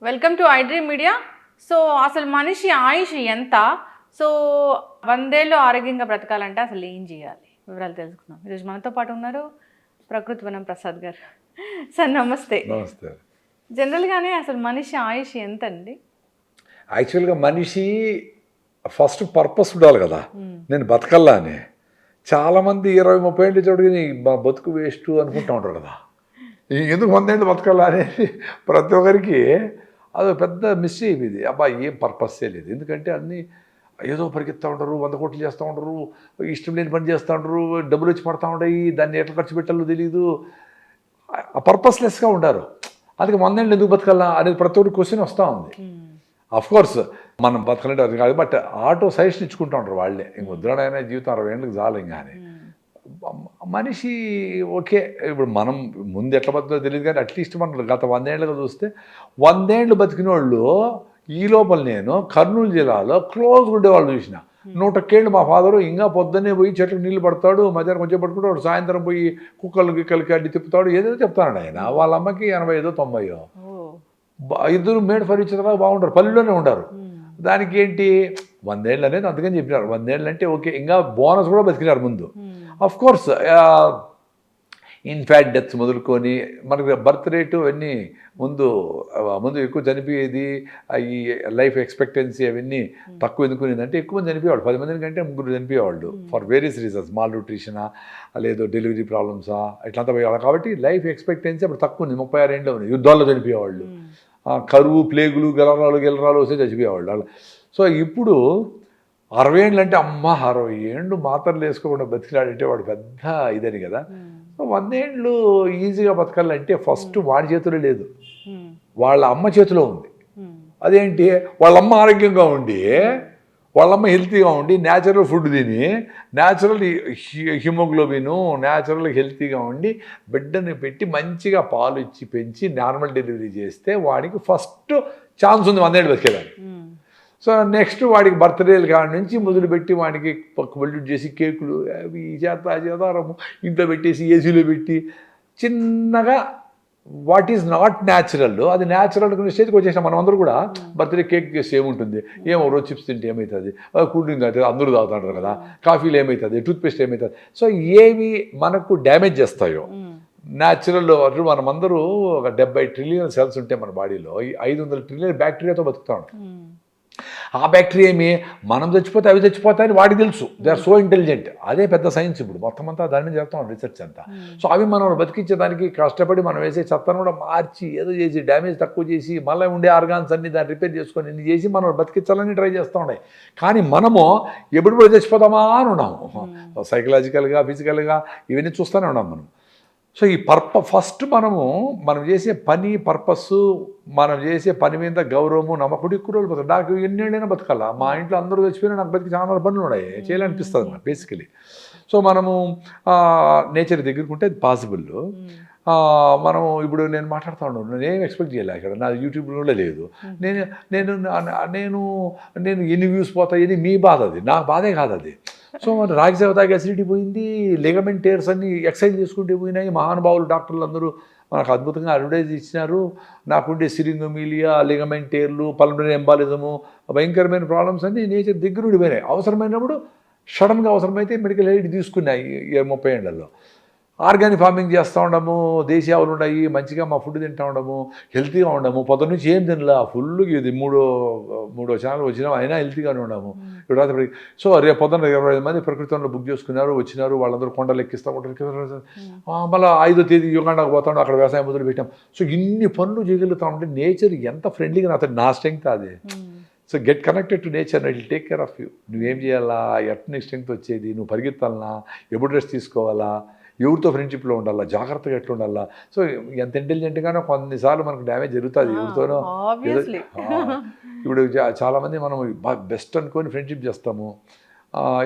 Welcome to iDream media. So అసలు మనిషి ఆయుష్ ఎంత? సో 100 ఏళ్ళు ఆరోగ్యంగా బ్రతకాలంటే అసలు ఏం చేయాలి? వివరాలు తెలుసుకుందాం. ఈరోజు మనతో పాటు ఉన్నారు ప్రకృతి వనం ప్రసాద్ గారు. సార్ నమస్తే. నమస్తే. జనరల్గానే అసలు మనిషి ఆయుష్ ఎంత అండి? యాక్చువల్గా మనిషి ఫస్ట్ పర్పస్ ఉండాలి కదా, నేను బతకల్లా అని. చాలామంది 20-30 ఏళ్ళు చోటుకి బతుకు వేస్ట్ అనుకుంటూ ఉంటారు కదా, ఎందుకు 100 ఏళ్ళు బతకల్లా అనేది ప్రతి ఒక్కరికి అది పెద్ద మిస్టేక్. ఇది అబ్బా ఏం పర్పస్సే లేదు. ఎందుకంటే అన్నీ ఏదో పరిగెత్తూ ఉంటారు, 100 కోట్లు చేస్తూ ఉంటారు, ఇష్టం లేని పని చేస్తూ ఉంటారు, డబ్బులు వచ్చి పడతా ఉంటాయి, దాన్ని ఎట్లా ఖర్చు పెట్టాలో తెలియదు, ఆ పర్పస్లెస్గా ఉంటారు. అందుకే 100 ఏళ్ళు ఎందుకు బతకల్లా అనేది ప్రతి ఒక్కరికి క్వశ్చన్ వస్తూ ఉంది. కోర్స్ మనం బతకలేంటే అది కాదు, బట్ ఆటో సజెషన్ ఇచ్చుకుంటూ ఉంటారు వాళ్ళే, ఇంక ముద్రాడైనా జీవితం 60 ఏళ్ళకి చాలు ఇంకా అని. మనిషి ఓకే, ఇప్పుడు మనం ముందు ఎట్లా బతుకుతో తెలియదు కానీ అట్లీస్ట్ మనం గత 100 ఏళ్ళుగా చూస్తే 100 ఏళ్ళు బతికిన వాళ్ళు ఈ లోపల నేను కర్నూలు జిల్లాలో క్లోజ్గా ఉండేవాళ్ళు చూసిన. 100 ఏళ్ళు మా ఫాదరు ఇంకా పొద్దున్నే పోయి చెట్లకు నీళ్ళు పడతాడు, మధ్యాహ్నం కొంచెం పట్టుకుంటాడు, సాయంత్రం పోయి గిక్కలకి అడ్డి తిప్పుతాడు, ఏదో చెప్తాడు ఆయన. వాళ్ళ అమ్మకి 85-90. ఇద్దరు మేడ్ ఫర్నిచర్ బాగుంటారు, పల్లెల్లోనే ఉంటారు. దానికి ఏంటి 100 ఏళ్ళు అనేది అందుకని చెప్పినారు. 100 ఏళ్ళు అంటే ఓకే, ఇంకా బోనస్ కూడా బతికినారు ముందు. ఆఫ్ కోర్స్ ఇన్ఫాక్ట్ డెత్స్ మొదలుకొని మనకి బర్త్ రేటు అవన్నీ ముందు ఎక్కువ చనిపోయేది, ఈ లైఫ్ ఎక్స్పెక్టెన్సీ అవన్నీ తక్కువ ఎందుకునేదంటే ఎక్కువ మంది చనిపోయేవాళ్ళు. 10 మంది కంటే 3 చనిపోయేవాళ్ళు ఫర్ వేరియస్ రీజన్స్, మాల్ న్యూట్రిషనా లేదు డెలివరీ ప్రాబ్లమ్సా ఇట్లంతా పోయేవాళ్ళు. కాబట్టి లైఫ్ ఎక్స్పెక్టెన్సీ అప్పుడు తక్కువ ఉంది, 36 ఏళ్ళు ఉంది. యుద్ధాల్లో చనిపోయేవాళ్ళు, కరువు ప్లేగులు గెలరాలు వస్తే చచ్చిపోయేవాళ్ళు. సో ఇప్పుడు 60 ఏళ్ళు అంటే అమ్మ 60 ఏళ్ళు మాత్రలు వేసుకోకుండా బతికినాడంటే వాడు పెద్ద ఇదని కదా. సో 100 ఏళ్ళు ఈజీగా బతకాలంటే ఫస్ట్ వాడి చేతిలో లేదు, వాళ్ళ అమ్మ చేతిలో ఉంది. అదేంటి, వాళ్ళమ్మ ఆరోగ్యంగా ఉండి, వాళ్ళమ్మ హెల్తీగా ఉండి, న్యాచురల్ ఫుడ్ తిని, న్యాచురల్ హిమోగ్లోబిన్, న్యాచురల్ హెల్తీగా ఉండి బిడ్డని పెట్టి మంచిగా పాలు ఇచ్చి పెంచి నార్మల్ డెలివరీ చేస్తే వాడికి ఫస్ట్ ఛాన్స్ ఉంది 100 ఏళ్ళు బతికేదానికి. సో నెక్స్ట్ వాడికి బర్త్డేలు కాడి నుంచి మొదలుపెట్టి వాడికి వెల్లుడ్ చేసి కేకులు అవి చేతారము ఇంట్లో పెట్టేసి ఏసీలో పెట్టి చిన్నగా వాట్ ఈజ్ నాట్ న్యాచురల్ అది న్యాచురల్ స్టేజ్కి వచ్చేసినాం మనం అందరూ కూడా. బర్త్డే కేక్ చేస్తే ఏముంటుంది, ఏమో రోజు చిప్స్ తింటే ఏమవుతుంది, కూల్ డ్రింక్ తాగితే అందరూ తాగుతుంటారు కదా, కాఫీలు ఏమవుతుంది, టూత్పేస్ట్ ఏమవుతుంది. సో ఏవి మనకు డ్యామేజ్ చేస్తాయో న్యాచురల్. మనమందరూ ఒక 70 ట్రిలియన్ సెల్స్ ఉంటే మన బాడీలో 500 ట్రిలియన్ బ్యాక్టీరియాతో బతుకుతా ఉంటాం. ఆ బ్యాక్టీరియా ఏమి మనం చచ్చిపోతే అవి చచ్చిపోతాయని వాడికి తెలుసు. They are so intelligent. అదే పెద్ద సైన్స్ ఇప్పుడు మొత్తం అంతా దాని మీద చేస్తాం రీసెర్చ్ అంతా. సో అవి మనం బతికించేదానికి కష్టపడి మనం వేసే చెత్తను కూడా మార్చి ఏదో చేసి డ్యామేజ్ తక్కువ చేసి మళ్ళీ ఉండే ఆర్గాన్స్ అన్ని దాన్ని రిపేర్ చేసుకొని ఇన్ని చేసి మనం బతికించాలని ట్రై చేస్తూ ఉన్నాయి. కానీ మనము ఎప్పుడు చచ్చిపోతామా అని ఉన్నాము, సైకలాజికల్గా ఫిజికల్గా ఇవన్నీ చూస్తూనే ఉన్నాం మనం. సో ఈ ఫస్ట్ మనం చేసే పని పర్పస్, మనం చేసే పని మీద గౌరవము నమ్మకుడు ఎక్కువ రోజులు బతక. నాకు ఎన్నేళ్ళైనా బతకాల, మా ఇంట్లో అందరూ చచ్చిపోయినా నాకు బతికి చాలా పనులు ఉన్నాయి, చేయాలనిపిస్తుంది నాకు బేసికలీ. సో మనము నేచర్ దగ్గరకుంటే అది పాసిబుల్. మనము ఇప్పుడు నేను మాట్లాడుతూ ఉన్నాను, నేనేం ఎక్స్పెక్ట్ చేయలే, ఇక్కడ నా యూట్యూబ్లో కూడా లేదు. నేను నేను నేను నేను ఎన్ని వ్యూస్ పోతాయి, ఇది మీ బాధ, అది నా బాధే కాదు అది. సో మన రాగిసేవ తాగి అసిడిటీ పోయింది, లిగమెంట్ టేర్స్ అన్ని ఎక్సర్సైజ్ చేసుకుంటే పోయినాయి. మహానుభావులు డాక్టర్లు అందరూ మనకు అద్భుతంగా అడ్వర్టైజ్ ఇచ్చినారు. నాకుండే సిరింగోమీలియా, లిగమెంట్ టేర్లు, పల్మనరీ ఎంబాలిజము, భయంకరమైన ప్రాబ్లమ్స్ అన్నీ నేచర్ దగ్గర ఉండిపోయినాయి. అవసరమైనప్పుడు సడన్గా అవసరమైతే మెడికల్ ఎయిడ్ తీసుకున్నాయి 30 ఏళ్లలో. ఆర్గానిక్ ఫార్మింగ్ చేస్తూ ఉండము, దేశీ ఆవులు ఉన్నాయి, మంచిగా మా ఫుడ్ తింటూ ఉండము, హెల్తీగా ఉండము. పొద్దున్న నుంచి ఏం తినలా, ఫుల్గా ఇది మూడో ఛానల్ వచ్చినాం, అయినా హెల్తీగానే ఉండము. ఇప్పుడు రాత్రి సో రేపు పొద్దున్న 25 మంది ప్రకృతిలో బుక్ చేసుకున్నారు, వచ్చినారు. వాళ్ళందరూ కొండలు ఎక్కిస్తూ ఉంటారు. మళ్ళీ 5వ తేదీ యుగాండాకు పోతాడు, అక్కడ వ్యవసాయం మొదలు పెట్టాం. సో ఇన్ని పనులు చేయగలుగుతా ఉంటే నేచర్ ఎంత ఫ్రెండ్లీగా నా స్ట్రెంగ్త్ అది. So get connected to nature, it will take care of you. నువ్వేం చేయాలా, ఎట్లా స్ట్రెంగ్త్ వచ్చేది, నువ్వు పరిగెత్తాలన్నా, ఎప్పుడు రెస్ట్ తీసుకోవాలా, ఎవరితో ఫ్రెండ్షిప్లో ఉండాలా, జాగ్రత్తగా ఎట్లా ఉండాలా. సో ఎంత ఇంటెలిజెంట్గానో కొన్నిసార్లు మనకు డ్యామేజ్ జరుగుతుంది ఎవరితోనో. ఇప్పుడు చాలామంది మనం బెస్ట్ అనుకొని ఫ్రెండ్షిప్ చేస్తాము,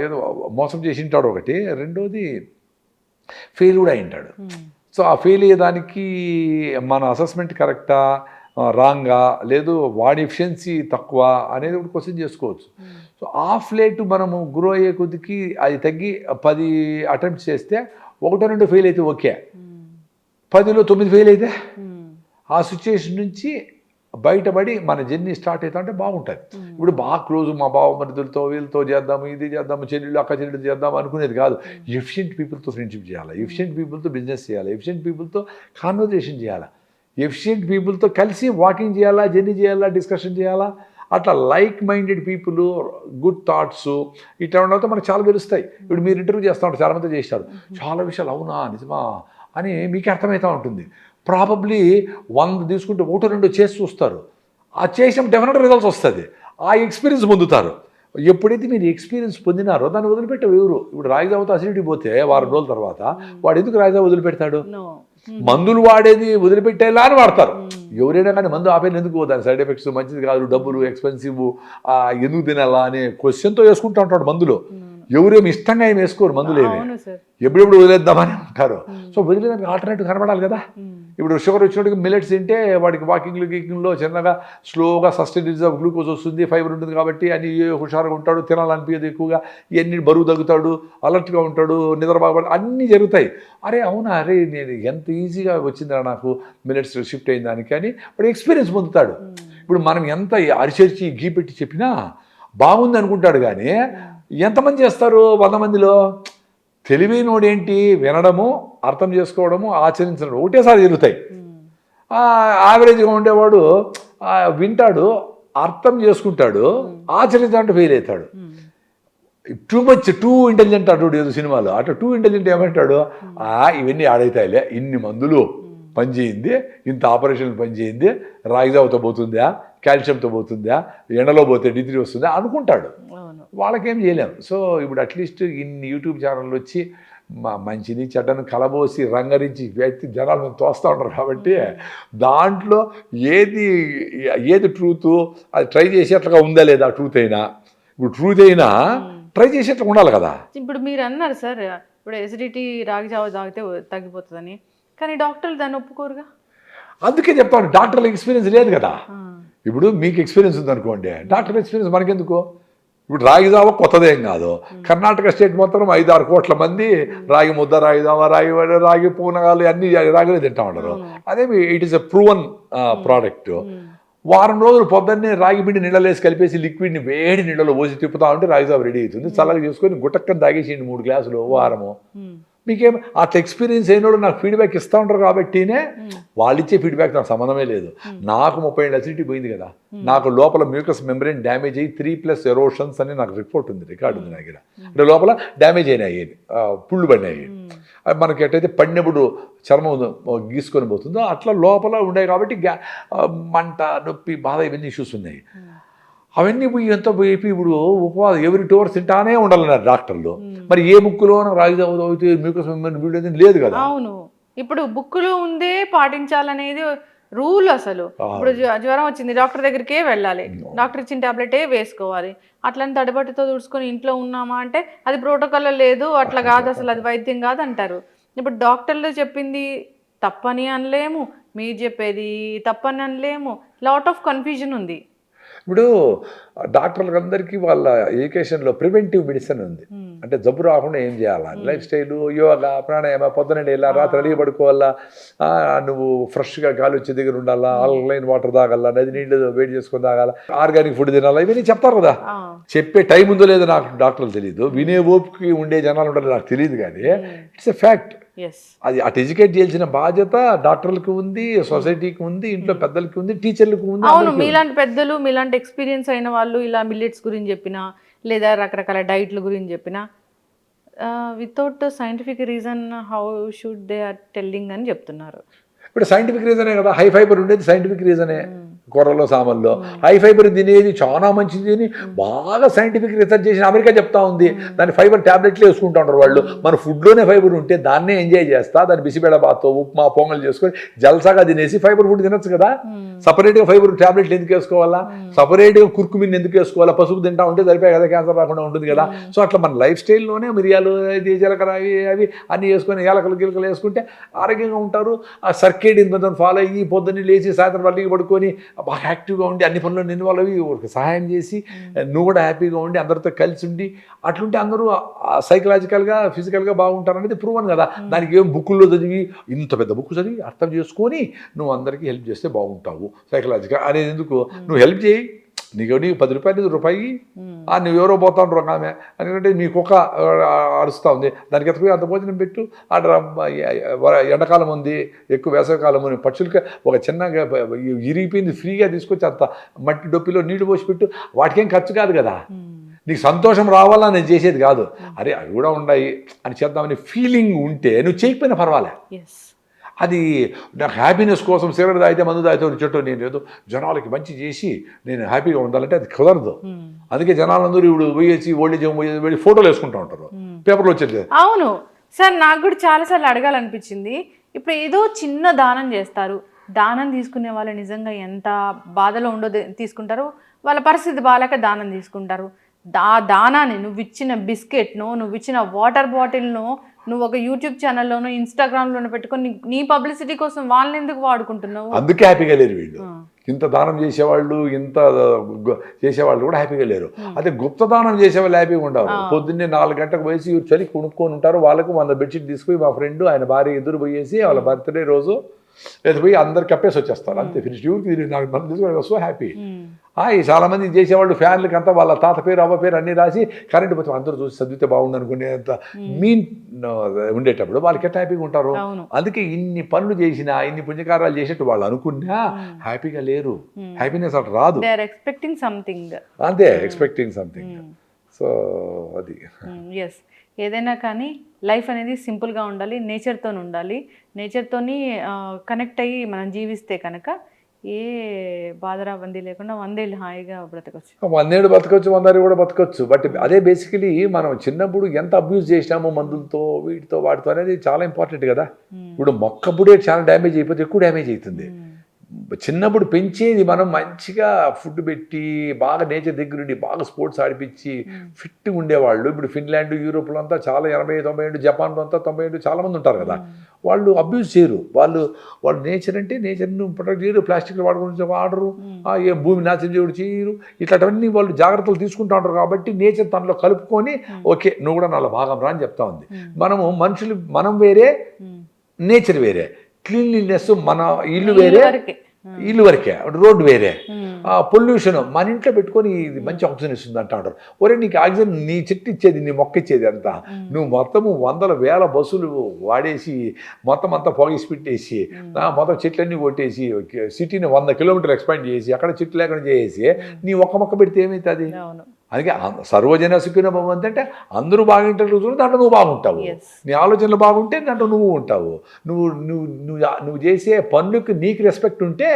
ఏదో మోసం చేసి ఉంటాడు ఒకటి, రెండోది ఫెయిల్ కూడా అయింటాడు. సో ఆ ఫెయిల్ అయ్యేదానికి మన అసెస్మెంట్ కరెక్టా రాంగా, లేదు వాడి ఎఫిషియన్సీ తక్కువ అనేది కూడా క్వశ్చన్ చేసుకోవచ్చు. సో ఆఫ్ లేట్ మనము గ్రో అయ్యే కొద్దికి అది తగ్గి 10 అటెంప్ట్స్ చేస్తే 1-2 ఫెయిల్ అయితే ఓకే, 10లో 9 ఫెయిల్ అయితే ఆ సిచ్యుయేషన్ నుంచి బయటపడి మన జర్నీ స్టార్ట్ అవుతా అంటే బాగుంటుంది. ఇప్పుడు బాగా క్లోజ్ మా బావమరుదులతో వీళ్ళతో చేద్దాము, ఇది చేద్దాము, చెల్లెళ్ళు అక్క చెల్లెళ్ళు చేద్దాము అనుకునేది కాదు. ఎఫిషియెంట్ పీపుల్తో ఫ్రెండ్షిప్ చేయాలి, ఎఫిషియెంట్ పీపుల్తో బిజినెస్ చేయాలి, ఎఫిషియెంట్ పీపుల్తో కాన్వర్జేషన్ చేయాలి, ఎఫిషియెంట్ పీపుల్తో కలిసి వాకింగ్ చేయాలా, జర్నీ చేయాలా, డిస్కషన్ చేయాలా. అట్లా like minded people, good thoughts ఇట్లా ఉండడంతో మనకు చాలా తెలుస్తాయి. ఇప్పుడు మీరు ఇంటర్వ్యూ చేస్తూ ఉంటారు, చాలామంది చేస్తారు, చాలా విషయాలు అవునా నిజమా అని మీకు అర్థమవుతూ ఉంటుంది. ప్రాబబ్లీ 100 తీసుకుంటే 1-2 చేసి చూస్తారు. ఆ చేసిన డెఫినెట్ రిజల్ట్స్ వస్తుంది, ఆ ఎక్స్పీరియన్స్ పొందుతారు. ఎప్పుడైతే మీరు ఎక్స్పీరియన్స్ పొందినారో దాన్ని వదిలిపెట్టే ఎవరు. ఇప్పుడు రాగిజావతో అసిడిటీ పోతే వారం రోజుల తర్వాత వాడు ఎందుకు రాగిజావ వదిలిపెడతాడు? మందులు వాడేది వదిలిపెట్టేలా అని వాడతారు. ఎవరైనా కానీ మందు ఆపేది ఎందుకు, దాని సైడ్ ఎఫెక్ట్స్ మంచిది కాదు, డబ్బులు ఎక్స్పెన్సివ్, ఎందుకు తినాలా అనే క్వశ్చన్తో వేసుకుంటూ ఉంటాడు మందులు. ఎవరేమి ఇష్టంగా ఏమి వేసుకోరు మందులు, ఏమి ఎప్పుడెప్పుడు వదిలేద్దామని ఉంటారు. సో వదిలేదానికి ఆల్టర్నేటివ్ కనబడాలి కదా. ఇప్పుడు షుగర్ వచ్చినట్టుగా మిల్లెట్స్ తింటే వాడికి గీకింగ్లో చిన్నగా స్లోగా సస్టైనిటీస్ ఆఫ్ గ్లూకోజ్ వస్తుంది, ఫైబర్ ఉంటుంది కాబట్టి అని హుషారుగా ఉంటాడు, తినాలనిపించదు ఎక్కువగా, ఇవన్నీ బరువు తగ్గుతాడు, అలర్ట్గా ఉంటాడు, నిద్ర బాగుపడి అన్నీ జరుగుతాయి. అరే అవునా, అరే నేను ఎంత ఈజీగా వచ్చిందా నాకు మిల్లెట్స్ షిఫ్ట్ అయిన దానికి అని వాడు ఎక్స్పీరియన్స్ పొందుతాడు. ఇప్పుడు మనం ఎంత అరిచేర్చి గీ పెట్టి చెప్పినా బాగుంది అనుకుంటాడు, కానీ ఎంతమంది చేస్తారు 100 మందిలో? తెలివైనోడు ఏంటి, వినడము, అర్థం చేసుకోవడము, ఆచరించడం ఒకటేసారి జరుగుతాయి. యావరేజ్గా ఉండేవాడు వింటాడు, అర్థం చేసుకుంటాడు, ఆచరించాలంటే ఫెయిల్ అవుతాడు. టూ ఇంటెలిజెంట్ అటు ఏదో సినిమాలో అటు టూ ఇంటెలిజెంట్ ఏమంటాడు, ఇవన్నీ ఆడైతాయిలే, ఇన్ని మందులు పనిచేయింది, ఇంత ఆపరేషన్లు పనిచేయింది, రాగిజావతో పోతుందా, కాల్షియంతో పోతుందా, ఎండలో పోతే డిగ్రీ వస్తుందా అనుకుంటాడు. వాళ్ళకేం చేయలేము. సో ఇప్పుడు అట్లీస్ట్ ఇన్ని యూట్యూబ్ ఛానళ్ళు వచ్చి మంచిని చెడ్డను కలబోసి రంగరించి వ్యక్తి జనాలు మేము తోస్తూ ఉంటారు కాబట్టి దాంట్లో ఏది ట్రూత్ అది ట్రై చేసేట్లుగా ఉందా లేదా. ట్రూత్ అయినా ఇప్పుడు ట్రూత్ అయినా ట్రై చేసేట్లుగా ఉండాలి కదా. ఇప్పుడు మీరు అన్నారు సార్, ఇప్పుడు ఎసిడిటీ రాగి జావ తాగితే తగ్గిపోతుందని, కానీ డాక్టర్లు దాన్ని ఒప్పుకోరుగా. అందుకే చెప్తాను, డాక్టర్లకు ఎక్స్పీరియన్స్ లేదు కదా. ఇప్పుడు మీకు ఎక్స్పీరియన్స్ ఉందనుకోండి, డాక్టర్ ఎక్స్పీరియన్స్ మనకెందుకు? ఇప్పుడు రాగిజావ కొత్తదేం కాదు. కర్ణాటక స్టేట్ మొత్తం 5-6 కోట్ల మంది రాగి ముద్ద, రాగిజావ, రాగి పూనగాలు అన్ని రాగిలే తింటా ఉంటారు. అదేమి it is a proven product. వారం రోజులు పొద్దున్నే రాగి పిండి నీళ్ళలో వేసి కలిపేసి లిక్విడ్ని వేడి నీళ్ళలో పోసి తిప్పుతా ఉంటే రాగిజావ రెడీ అవుతుంది. చల్లగా చేసుకొని గుట్టక్కని తాగేసి 3 గ్లాసులు వారము. మీకేం అట్లా ఎక్స్పీరియన్స్ అయినోడు నాకు ఫీడ్బ్యాక్ ఇస్తూ ఉంటారు కాబట్టినే వాళ్ళు ఇచ్చే ఫీడ్బ్యాక్ నాకు సంబంధమే లేదు. నాకు 30 అసిడిటీ పోయింది కదా, నాకు లోపల మ్యూకస్ మెంబ్రెయిన్ డ్యామేజ్ అయ్యి 3+ ఎరోషన్స్ అని నాకు రిపోర్ట్ ఉంది, రికార్డు ఉంది నా దగ్గర. అంటే లోపల డ్యామేజ్ అయినాయి, పుళ్ళు పడినాయి. మనకి ఎట్టయితే పడినప్పుడు చర్మం గీసుకొని పోతుందో అట్లా లోపల ఉన్నాయి కాబట్టి మంట, నొప్పి, బాధ ఇవన్నీ ఇష్యూస్ ఉన్నాయి. అవన్నీ పోయి ఎంత పోయి ఇప్పుడు ఉపవాసం ఎవ్రీ 2 hours తింటానే ఉండాలన్నారు డాక్టర్లు. మరి ఏ బుక్లో రాగిజావ తాగితే మ్యూకస్ మెంబ్రెయిన్ లేదు కదా. అవును, ఇప్పుడు బుక్లో ఉందే పాటించాలనేది రూల్. అసలు ఇప్పుడు జ్వరం వచ్చింది, డాక్టర్ దగ్గరికే వెళ్ళాలి, డాక్టర్ ఇచ్చిన టాబ్లెటే వేసుకోవాలి. అట్లని తడిబట్టితో తుడుచుకొని ఇంట్లో ఉన్నామా అంటే అది ప్రోటోకాల్లో లేదు, అట్లా కాదు, అసలు అది వైద్యం కాదు అంటారు. ఇప్పుడు డాక్టర్లు చెప్పింది తప్పని అనలేము, మీరు చెప్పేది తప్పని అనలేము, లాట్ ఆఫ్ కన్ఫ్యూజన్ ఉంది. ఇప్పుడు డాక్టర్లకు అందరికీ వాళ్ళ ఎడ్యుకేషన్లో ప్రివెంటివ్ మెడిసిన్ ఉంది. అంటే జబ్బు రాకుండా ఏం చేయాలా, లైఫ్ స్టైలు, యోగా, ప్రాణాయామ, పొద్దున వెళ్ళా, రాత్రి రెడీ పడుకోవాలా, నువ్వు ఫ్రెష్గా గాలి వచ్చే దగ్గర ఉండాలా, ఆన్లైన్ వాటర్ తాగాల, నది నీళ్ళు వేడి చేసుకొని తాగాల, ఆర్గానిక్ ఫుడ్ తినాలా, ఇవన్నీ చెప్తారు కదా. చెప్పే టైం ఉందో లేదో నాకు డాక్టర్లు తెలియదు, వినే ఓపిక ఉండే జనాలు ఉండాలి నాకు తెలియదు, కానీ ఇట్స్ ఎ ఫ్యాక్ట్. అది అటు ఎడ్యుకేట్ చేయాల్సిన బాధ్యత డాక్టర్లకు ఉంది, సొసైటీకి ఉంది, ఇంట్లో పెద్దలకి ఉంది, టీచర్లకు ఉంది. అవును, మీలాంటి పెద్దలు, మీలాంటి ఎక్స్పీరియన్స్ అయిన వాళ్ళు ఇలా మిల్లెట్స్ గురించి చెప్పినా లేదా రకరకాల డైట్ల గురించి చెప్పినా without scientific reason how should they are telling అని చెప్తున్నారు. ఇప్పుడు సైంటిఫిక్ రీజనే కదా, హై ఫైబర్ ఉండేది సైంటిఫిక్ రీజనే. కూరల్లో, సామాన్లో హై ఫైబర్ తినేది చాలా మంచిది అని బాగా సైంటిఫిక్ రీసెర్చ్ చేసిన అమెరికా చెప్తా ఉంది. దాన్ని ఫైబర్ ట్యాబ్లెట్లు వేసుకుంటూ ఉంటారు వాళ్ళు. మన ఫుడ్లోనే ఫైబర్ ఉంటే దాన్నే ఎంజాయ్ చేస్తా, దాన్ని బిసిబెడ బాతో ఉప్మా, పొంగల్ చేసుకొని జల్సాగా తినేసి ఫైబర్ ఫుడ్ తినచ్చు కదా. సపరేట్గా ఫైబర్ ట్యాబ్లెట్లు ఎందుకు వేసుకోవాలా, సపరేట్గా కుర్కుమిన్ ఎందుకు వేసుకోవాలా, పసుపు తింటా ఉంటే సరిపోయి కదా, క్యాన్సర్ రాకుండా ఉంటుంది కదా. సో అట్లా మన లైఫ్ స్టైల్లోనే మిరియాలు, ఇది జీలకర్ర, అవి అన్నీ వేసుకొని యాలకలు గిలకలు వేసుకుంటే ఆరోగ్యంగా ఉంటారు. ఆ సర్కేడియన్ పద్ధతిని ఫాలో అయ్యి పొద్దున్నే లేచి సాయంత్రం మళ్ళీ పడుకొని బాగా యాక్టివ్గా ఉండి అన్ని పనుల్లో ఇన్వాల్వ్ అయ్యి ఒక సహాయం చేసి నువ్వు కూడా హ్యాపీగా ఉండి అందరితో కలిసి ఉండి అట్లుంటే అందరూ సైకలాజికల్గా ఫిజికల్గా బాగుంటారు అనేది ప్రూవన్ కదా. దానికి ఏం బుక్కుల్లో చదివి ఇంత పెద్ద బుక్ చదివి అర్థం చేసుకొని నువ్వు అందరికీ హెల్ప్ చేస్తే బాగుంటావు సైకలాజికల్ అనేది ఎందుకు, నువ్వు హెల్ప్ చేయి, నీకు 10 రూపాయలు రూపాయి నువ్వు ఎవరో పోతాను రా ఆమె ఎందుకంటే మీ కుక్క అరుస్తూ ఉంది, దానికి ఎత్తుకుపోయి అంత భోజనం పెట్టు. ఎండాకాలం ఉంది, ఎక్కువ వేసవికాలం ఉంది, పక్షులకి ఒక చిన్నగా ఇరిగిపోయింది ఫ్రీగా తీసుకొచ్చి అంత మట్టి డొప్పిలో నీళ్లు పోసి పెట్టు. వాటికేం ఖర్చు కాదు కదా, నీకు సంతోషం రావాలని నేను చేసేది కాదు, అరే అవి కూడా ఉన్నాయి అని చేద్దామని ఫీలింగ్ ఉంటే నువ్వు చేయకపోయినా పర్వాలే. అది నాకు హ్యాపీనెస్ కోసం సిగరెట్ తాగితే మందు తాగితే చెట్టు నేను ఏదో జనాలకి మంచి చేసి నేను హ్యాపీగా ఉండాలంటే అది కుదరదు. అందుకే జనాలందరూ ఇప్పుడు పోయేసి ఓల్డేజ్ వెళ్ళి ఫోటోలు వేసుకుంటూ ఉంటారు, పేపర్లో వచ్చేది. అవును సార్, నాకు కూడా చాలాసార్లు అడగాలనిపించింది. ఇప్పుడు ఏదో చిన్న దానం చేస్తారు, దానం తీసుకునే వాళ్ళు నిజంగా ఎంత బాధలో ఉండో తీసుకుంటారు, వాళ్ళ పరిస్థితి బాగాలేక దానం తీసుకుంటారు. దానాన్ని నువ్వు ఇచ్చిన బిస్కెట్ను, నువ్వు ఇచ్చిన వాటర్ బాటిల్ను నువ్వు ఒక యూట్యూబ్ ఛానల్లోనూ ఇన్స్టాగ్రామ్లోనూ పెట్టుకొని నీ పబ్లిసిటీ కోసం వాళ్ళని ఎందుకు వాడుకుంటున్నావు? అందుకే హ్యాపీగా లేరు వీళ్ళు. ఇంత దానం చేసేవాళ్ళు ఇంత చేసేవాళ్ళు కూడా హ్యాపీగా లేరు. అదే గుప్త దానం చేసేవాళ్ళు హ్యాపీగా ఉంటారు. పొద్దున్నే 4 గంటలకు పోయేసి చలి కొనుక్కొని ఉంటారు, వాళ్ళకు 100 బెడ్షీట్ తీసుకుపోయి మా ఫ్రెండ్ ఆయన భార్య ఎదురు పోయేసి వాళ్ళ బర్త్డే రోజు లేదా పోయి అందరు కప్పేసి వచ్చేస్తారు, అంతే ఫినిష్. నాకు సో హ్యాపీ. చాలా మంది చేసేవాళ్ళు ఫ్యాన్లకి అంతా వాళ్ళ తాత పేరు అవ్వ పేరు అన్నీ రాసి కరెంట్ పోతే అందరూ చూసి చదివితే బాగుండు అనుకునేంత మీన్ ఉండేటప్పుడు వాళ్ళకి ఎట్లా హ్యాపీగా ఉంటారు. అందుకే ఇన్ని పనులు చేసినా ఇన్ని పుణ్యకారాలు చేసేట్టు వాళ్ళు అనుకున్నా హ్యాపీగా లేరు, హ్యాపీనెస్ అట్లా రాదు, అంతే ఎక్స్పెక్టింగ్ సంథింగ్. సో అది ఏదైనా కానీ లైఫ్ అనేది సింపుల్గా ఉండాలి, నేచర్తో ఉండాలి, నేచర్తోని కనెక్ట్ అయ్యి మనం జీవిస్తే కనుక ఏ బాధరాబందీ లేకుండా 100 ఏళ్ళు హాయిగా బ్రతకొచ్చు. 100 ఏళ్ళు బతకొచ్చు, 100 ఏళ్ళు కూడా బతకొచ్చు. బట్ అదే బేసికలీ మనం చిన్నప్పుడు ఎంత అబ్యూజ్ చేసినామో మందులతో వీటితో వాటితో అనేది చాలా ఇంపార్టెంట్ కదా. ఇప్పుడు మొక్కప్పుడే చాలా డ్యామేజ్ అయిపోతే ఎక్కువ డ్యామేజ్ అవుతుంది. చిన్నప్పుడు పెంచేది మనం మంచిగా ఫుడ్ పెట్టి బాగా నేచర్ దగ్గరుండి బాగా స్పోర్ట్స్ ఆడిపించి ఫిట్గా ఉండేవాళ్ళు. ఇప్పుడు ఫిన్లాండ్ యూరోప్లో అంతా చాలా 80-90 జపాన్లో అంతా 90 చాలామంది ఉంటారు కదా, వాళ్ళు అబ్యూజ్ చేయరు. వాళ్ళు నేచర్ అంటే నేచర్ను ప్రొటెక్ట్ చేయరు, ప్లాస్టిక్లు వాడరు, ఏ భూమి నాశనం చేయడు చేయరు, ఇట్లాంటివన్నీ వాళ్ళు జాగ్రత్తలు తీసుకుంటూ ఉంటారు. కాబట్టి నేచర్ తనలో కలుపుకొని ఓకే నువ్వు కూడా నాలో భాగం రా అని చెప్తా ఉంది. మనము మనుషులు మనం వేరే, నేచర్ వేరే, క్లీన్లీనెస్ మన ఇల్లు వేరే, ఇల్లు వరకే, రోడ్డు వేరే, పొల్యూషన్ మన ఇంట్లో పెట్టుకొని ఇది మంచి ఆక్సిజన్ ఇస్తుంది అంటారు. ఒరే నీకు ఆక్సిజన్ నీ చెట్టు ఇచ్చేది, నీ మొక్క ఇచ్చేది అంతా, నువ్వు మొత్తము 100,000 బస్సులు వాడేసి మొత్తం అంతా పొగేసి పెట్టేసి మొత్తం చెట్లన్నీ కొట్టేసి సిటీని 100 కిలోమీటర్లు ఎక్స్పాండ్ చేసి అక్కడ చెట్లు లేకుండా చేసి నీ ఒక్క మొక్క పెడితే ఏమవుతుంది? అందుకే సర్వజన సుఖినో భవంతు అంటే అందరూ బాగుంటారు చూడు, దాంట్లో నువ్వు బాగుంటావు, నీ ఆలోచనలు బాగుంటే దాంట్లో నువ్వు ఉంటావు. నువ్వు చేసే పనులకు నీకు రెస్పెక్ట్ ఉంటే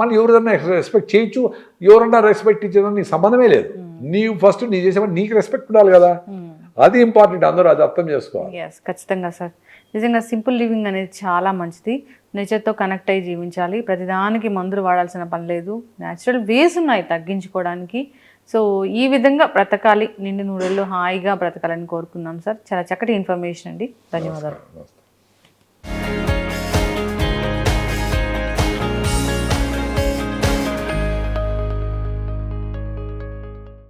మళ్ళీ ఎవరిదన్నా రెస్పెక్ట్ చేయొచ్చు, ఎవరన్నా రెస్పెక్ట్ ఇచ్చేదని నీకు సంబంధమే లేదు. నీవు ఫస్ట్ నీ చేసేవాడు నీకు రెస్పెక్ట్ ఉండాలి కదా, అది ఇంపార్టెంట్. అందరూ అది అర్థం చేసుకోవాలి. ఖచ్చితంగా సార్, నిజంగా సింపుల్ లివింగ్ అనేది చాలా మంచిది. నేచర్తో కనెక్ట్ అయ్యి జీవించాలి, ప్రతిదానికి మందులు వాడాల్సిన పని లేదు, న్యాచురల్ వేస్ ఉన్నాయి తగ్గించుకోవడానికి. సో ఈ విధంగా బ్రతకాలి, నిండు 100 ఏళ్ళు హాయిగా బ్రతకాలని కోరుకున్నాం సార్. చాలా చక్కటి ఇన్ఫర్మేషన్ అండి, ధన్యవాదాలు.